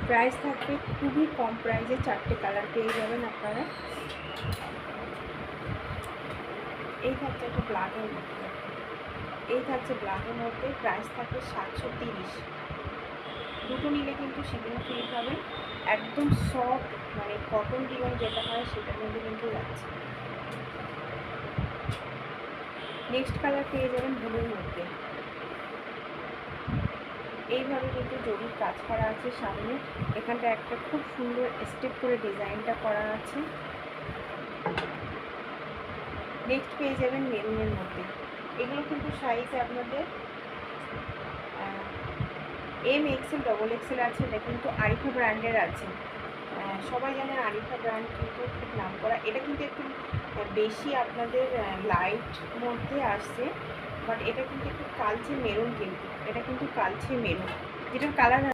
Price থাকবে খুবই কম প্রাইসে, 4টে কালার পেয়ে যাবেন আপনারা। এই থাকছে একটা ব্ল্যাকের মধ্যে, এই থাকছে ব্ল্যাকের মধ্যে, প্রাইস থাকবে 730। দুটো নিলে কিন্তু শিপিং ফ্রি পাবেন। একদম সফট মানে কটন রিয়ন যেটা হয় সেটার মধ্যে কিন্তু যাচ্ছে। নেক্সট কালার পেয়ে যাবেন ব্লুর মধ্যে। এইভাবে কিন্তু জরির কাজ করা আছে সামনে, এখানটা একটা খুব সুন্দর স্টেপ করে ডিজাইনটা করা আছে। নেক্সট পেয়ে যাবেন মেরুনের মধ্যে। এগুলো কিন্তু সাইজ আপনাদের এম এক্সেল ডবল এক্সেল আছে। এটা কিন্তু আরিফা ব্র্যান্ডের আছে। সবাই জানেন আরিফা ব্র্যান্ড কিন্তু খুব নাম করা। এটা কিন্তু একটু বেশি আপনাদের লাইট মধ্যে আসছে, বাট এটা কিন্তু একটু কালচে মেরুন, কিন্তু এটা কিন্তু কালচে মেরুন, যেটার কালার